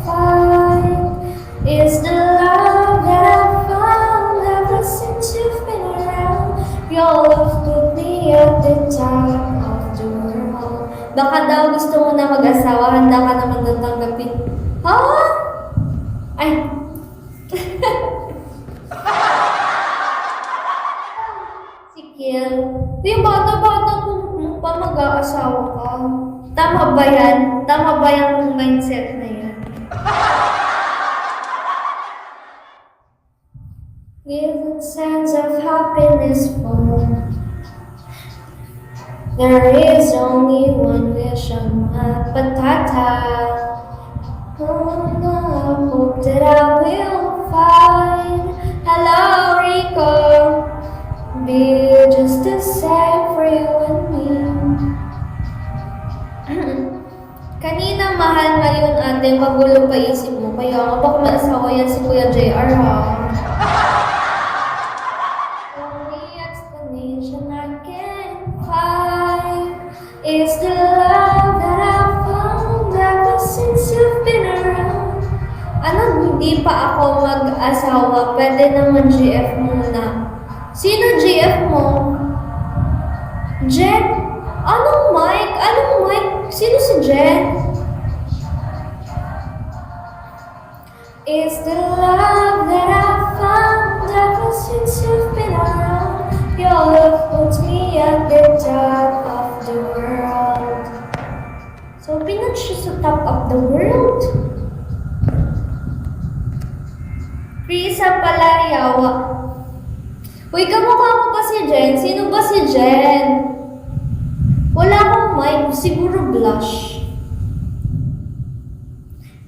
find is the love that I found ever since you've been around. Your love put me at the top of the world. Baka daw gusto mo na mag-asawa, handa ka naman na tanggapin. Ha? Ay. Si Kiel. Yung bata-bata kung pa mag-aasawa ka. Tama ba yan? Tama ba yung mindset na yan? Give a sense of happiness for. There is only one wish on my patata. Oh, I hope that I will find. Hello, Rico. Be just the same for you and me. Kanina mahal ngayon ate, magulo pa isip mo. Kaya nga baka may asawa yan si Kuya JR ha. Only explanation I can find is the love that I found ever since you've been around. Ano, hindi pa ako mag-asawa, pwede naman GF muna. Sino GF mo? Jen? Anong Mike? Anong Mike? Sino si Jen? It's the love that I found ever since you've been around. Your love puts me at the top of the world. So, pinat siya sa top of the world. Risa Palariawa. Uy, kamukha ko ba si Jen? Sino ba si Jen? Wala akong mic, siguro blush.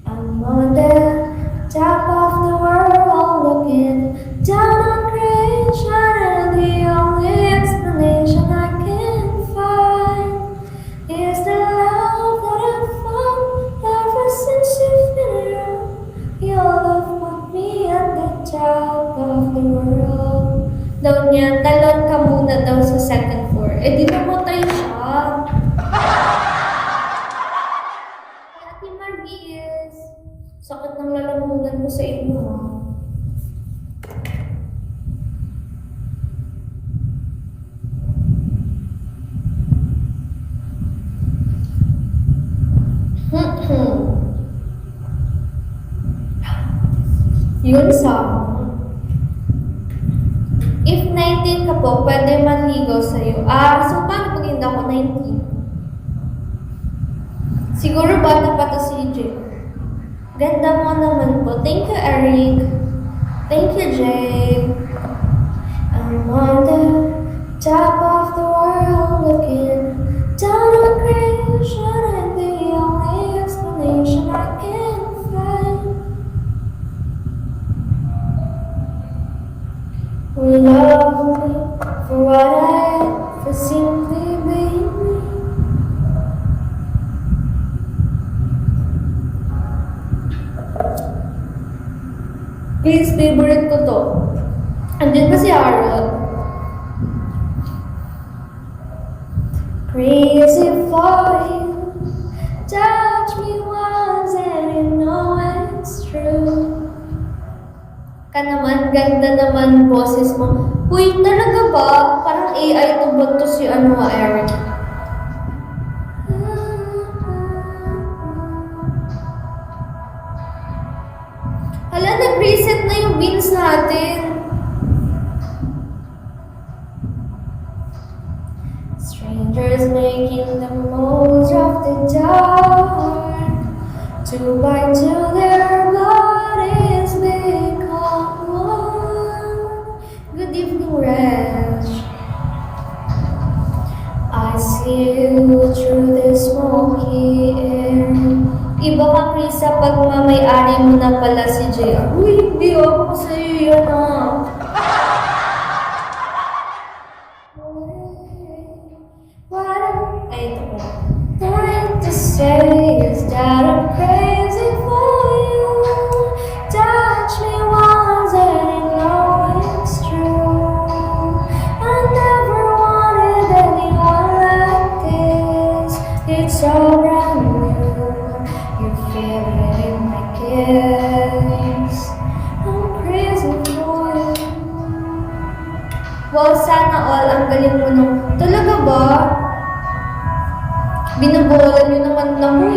I'm on the top of the world looking down on creation, and the only explanation I can find is the love that I've found ever since you've been around. Your love put me at the top of the world. Daw niya, talon ka muna daw sa second floor. Eh di namatay siya. Ate Marvies, sakit ng lalamunan mo sa inyo ha. Yun sa if 19 ka po, pwede manligaw sa'yo. So paano pag hindi ako 19? Siguro bata pa to si Jay. Ganda mo naman po. Thank you, Eric. Thank you, Jay. I'm on the top of the world looking down on creation, and the only explanation I can find. Love me for what I am, for simply being me. Please, favorite ko to. Andyan pa si Harold. Crazy for you, touch me once and you know it's true. Ka naman, ganda naman boses mo. Uy, talaga ba? Parang AI to ba to si Eric? Hala, nag-reset na yung beans natin. Strangers making the most of the dark. 2 by 2 their bodies become one. Good evening, Reg. I see you through the smoky air. Iba ka, Krisa, pag mamay-ari mo na pala si JR. Uy, hindi ako sa'yo yan ah. Ay, ito po. Trying to say is that I'm crazy for you. Touch me once and you know it's true. I never wanted anyone like this. It's so brand new. You feel it in my kiss. Yes, I'm crazy for you. Wow, sana all. Ang galing mo nung... Talaga ba? Binabola niyo naman ako eh.